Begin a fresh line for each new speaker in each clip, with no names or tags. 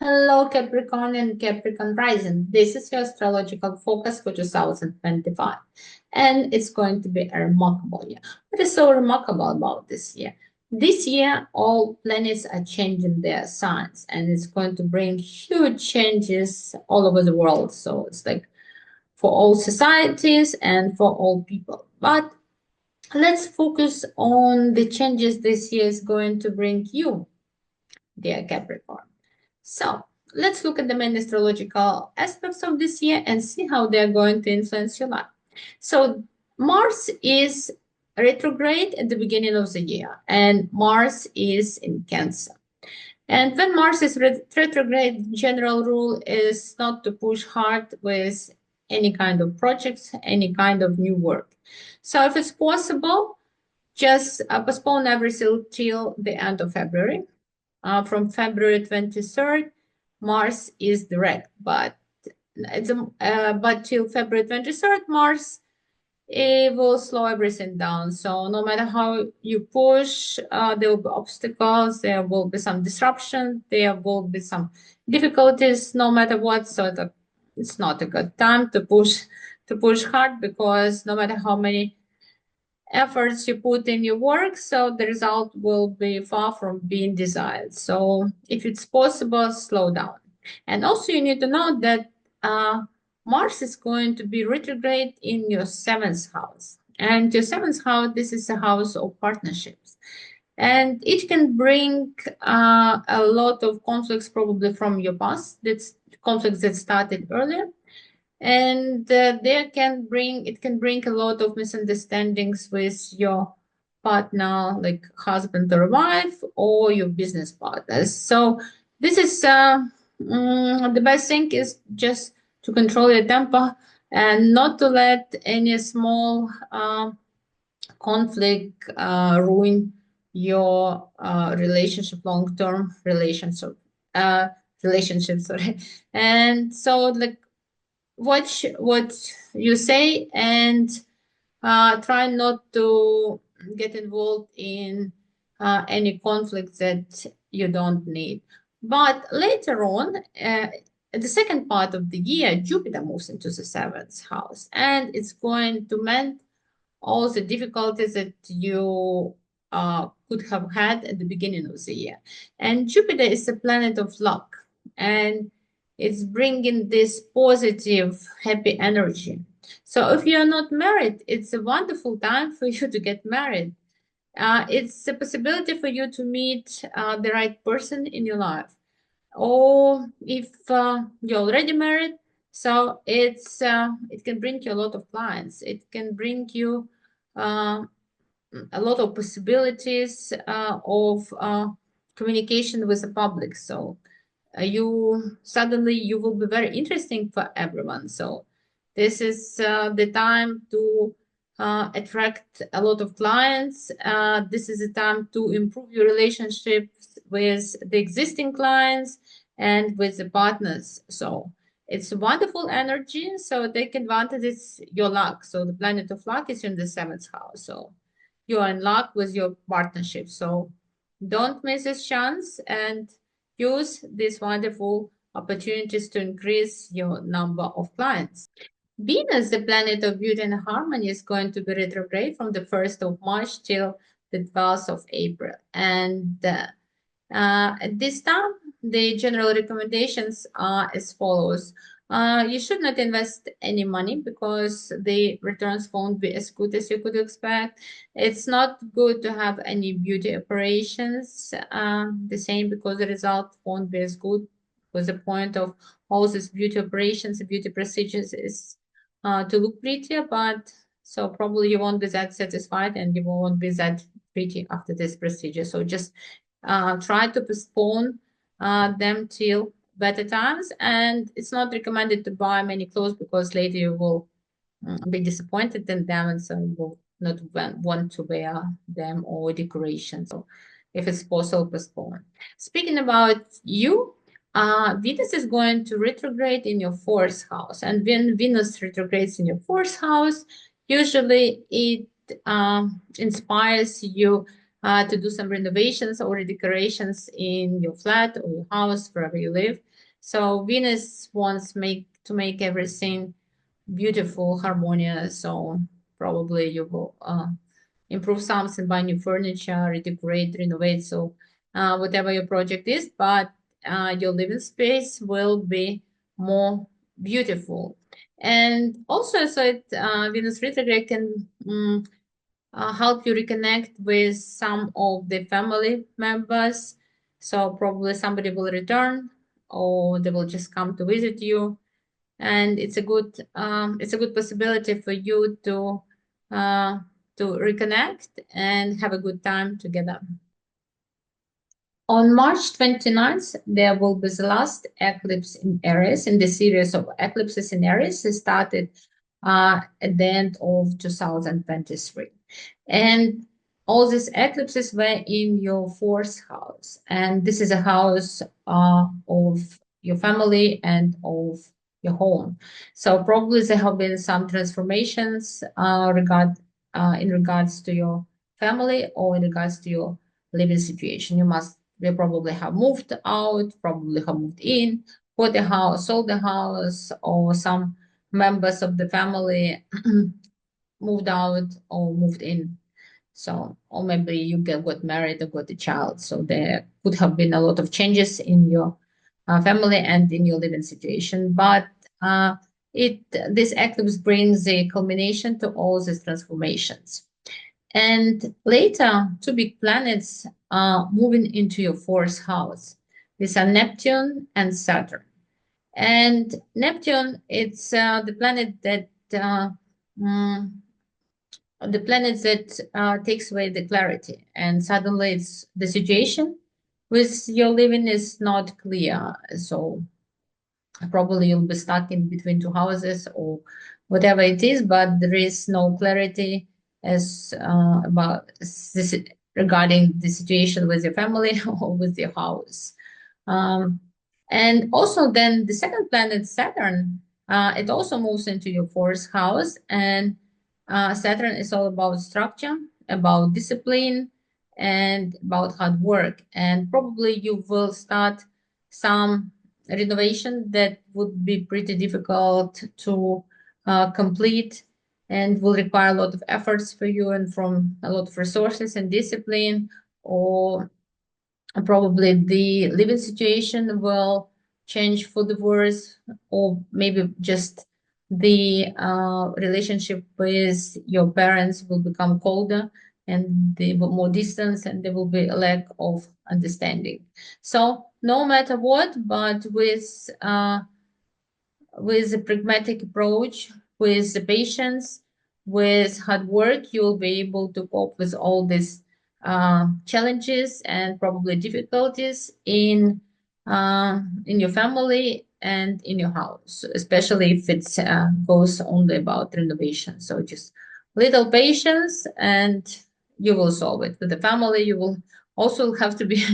Hello, Capricorn and Capricorn rising. This is your astrological focus for 2025, and it's going to be a remarkable year. What is so remarkable about this year? This year, all planets are changing their signs, and it's going to bring huge changes all over the world. So it's like for all societies and for all people. But let's focus on the changes this year is going to bring you, dear Capricorn. So let's look at the main astrological aspects of this year and see how they are going to influence your life. So Mars is retrograde at the beginning of the year, and Mars is in Cancer. And when Mars is retrograde, general rule is not to push hard with any kind of projects, any kind of new work. So if it's possible, just postpone everything till the end of February. From February 23rd, Mars is direct, but but till February 23rd, Mars it will slow everything down. So no matter how you push, there will be obstacles, there will be some disruption, there will be some difficulties, no matter what. So it's not a good time to push hard because no matter how many efforts you put in your work, so the result will be far from being desired. So if it's possible, slow down. And also you need to know that Mars is going to be retrograde in your seventh house. And your seventh house, this is a house of partnerships. And it can bring a lot of conflicts probably from your past. That's conflicts that started earlier, and it can bring a lot of misunderstandings with your partner, like husband or wife, or your business partners. So this is the best thing is just to control your temper and not to let any small conflict ruin your relationship, long-term uh, relationship. Sorry. And so like watch what you say and try not to get involved in any conflicts that you don't need. But later on, the second part of the year, Jupiter moves into the seventh house, and it's going to mend all the difficulties that you could have had at the beginning of the year. And Jupiter is a planet of luck, and it's bringing this positive, happy energy. So if you're not married, it's a wonderful time for you to get married. It's a possibility for you to meet the right person in your life. Or if you're already married, so it can bring you a lot of clients. It can bring you uh, a lot of possibilities of communication with the public. So you will be very interesting for everyone. So this is the time to attract a lot of clients. This is the time to improve your relationships with the existing clients and with the partners. So it's a wonderful energy. So take advantage. It's your luck. So the planet of luck is in the seventh house. So you are in luck with your partnership. So don't miss this chance and use these wonderful opportunities to increase your number of clients. Venus, the planet of beauty and harmony, is going to be retrograde from the 1st of March till the 12th of April. And at this time, the general recommendations are as follows. You should not invest any money because the returns won't be as good as you could expect. It's not good to have any beauty operations, the same because the result won't be as good. Because the point of all these beauty operations, beauty procedures is to look prettier, but so probably you won't be that satisfied and you won't be that pretty after this procedure. So just try to postpone them till better times. And it's not recommended to buy many clothes because later you will be disappointed in them and so you will not want to wear them or decoration. So if it's possible, postpone. Speaking about you, Venus is going to retrograde in your fourth house. And when Venus retrogrades in your fourth house, usually it inspires you to do some renovations or decorations in your flat or your house, wherever you live. So Venus wants make everything beautiful, harmonious. So probably you will improve something, buy new furniture, redecorate, renovate. So whatever your project is, but your living space will be more beautiful. And also, so Venus retrograde can help you reconnect with some of the family members. So probably somebody will return, or they will just come to visit you, and it's a good possibility for you uh, to reconnect and have a good time together. On March 29th, there will be the last eclipse in Aries in the series of eclipses in Aries. It started at the end of 2023. And all these eclipses were in your fourth house. And this is a house of your family and of your home. So probably there have been some transformations in regards to your family or in regards to your living situation. You probably have moved out, probably have moved in, bought a house, sold the house, or some members of the family moved out or moved in. So, or maybe you got married or got a child. So there could have been a lot of changes in your family and in your living situation. But uh, it this eclipse brings a culmination to all these transformations. And later, two big planets are moving into your fourth house. These are Neptune and Saturn. And Neptune, it's mm, the planet that takes away the clarity, and suddenly it's the situation with your living is not clear. So probably you'll be stuck in between two houses or whatever it is, but there is no clarity as about this regarding the situation with your family or with your house. Um, and also, then the second planet, Saturn, it also moves into your fourth house. And Saturn is all about structure, about discipline, and about hard work. And probably you will start some renovation that would be pretty difficult to complete and will require a lot of efforts for you and from a lot of resources and discipline, or probably the living situation will change for the worse, or maybe just the relationship with your parents will become colder and they will more distance and there will be a lack of understanding. So no matter what, but with a pragmatic approach, with the patience, with hard work, you will be able to cope with all these challenges and probably difficulties in your family and in your house, especially if it goes only about renovation. So just little patience and you will solve it. With the family, you will also have to be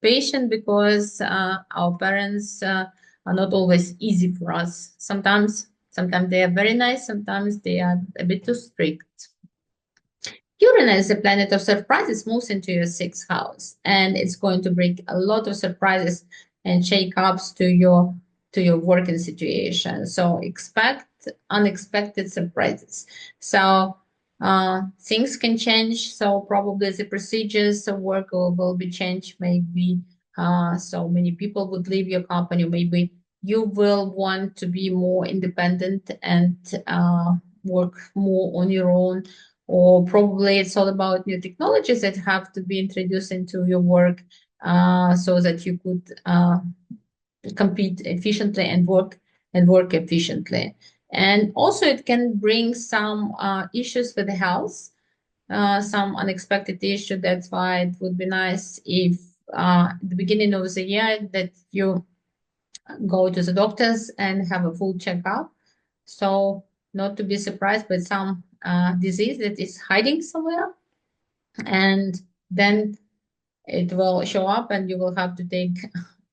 patient because our parents are not always easy for us. Sometimes they are very nice, sometimes they are a bit too strict. Uranus, the planet of surprises, moves into your sixth house, and it's going to bring a lot of surprises and shake-ups to your working situation. So expect unexpected surprises. So things can change. So probably the procedures of work will be changed. Maybe so many people would leave your company. Maybe you will want to be more independent and work more on your own, or probably it's all about new technologies that have to be introduced into your work so that you could compete efficiently and work efficiently. And also, it can bring some issues with the health, some unexpected issue. That's why it would be nice if at the beginning of the year that you go to the doctors and have a full checkup. So not to be surprised by some disease that is hiding somewhere, and then it will show up and you will have to take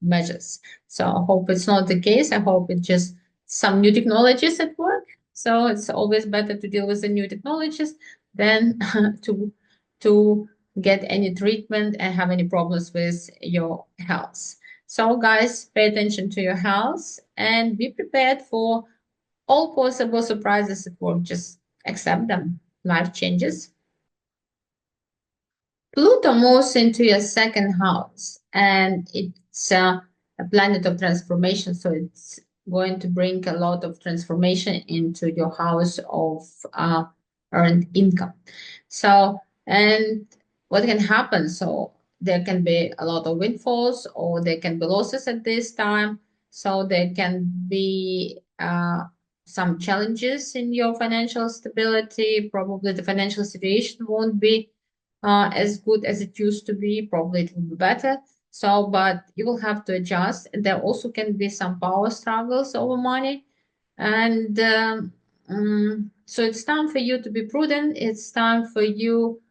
measures. So I hope it's not the case. I hope it's just some new technologies at work. So it's always better to deal with the new technologies than to get any treatment and have any problems with your health. So, guys, pay attention to your health and be prepared for all possible surprises at work. Just accept them. Life changes. Pluto moves into your second house, and it's a planet of transformation. So it's going to bring a lot of transformation into your house of earned income. So, and what can happen? So, there can be a lot of windfalls, or there can be losses at this time. So, there can be some challenges in your financial stability. Probably the financial situation won't be as good as it used to be. Probably it will be better. So, but you will have to adjust. There also can be some power struggles over money. And so it's time for you to be prudent. It's time for you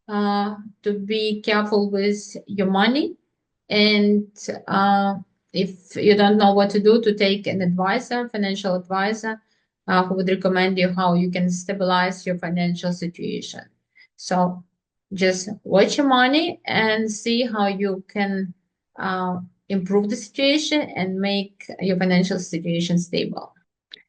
to be careful with your money. And if you don't know what to do, to take an advisor, financial advisor, who would recommend you how you can stabilize your financial situation. So just watch your money and see how you can improve the situation and make your financial situation stable.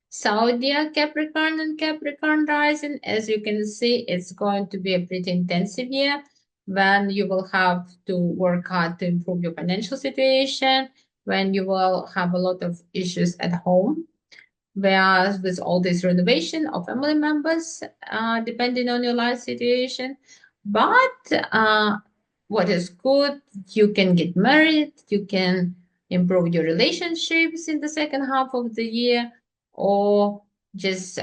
So, dear Capricorn and Capricorn rising, as you can see, it's going to be a pretty intensive year when you will have to work hard to improve your financial situation, when you will have a lot of issues at home, whereas with all this renovation of family members, depending on your life situation. But what is good, you can get married, you can improve your relationships in the second half of the year, or just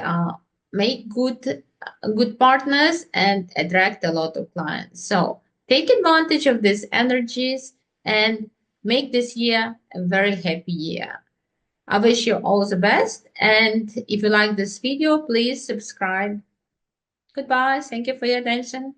make good partners and attract a lot of clients. So take advantage of these energies and make this year a very happy year. I wish you all the best. And if you like this video, please subscribe. Goodbye. Thank you for your attention.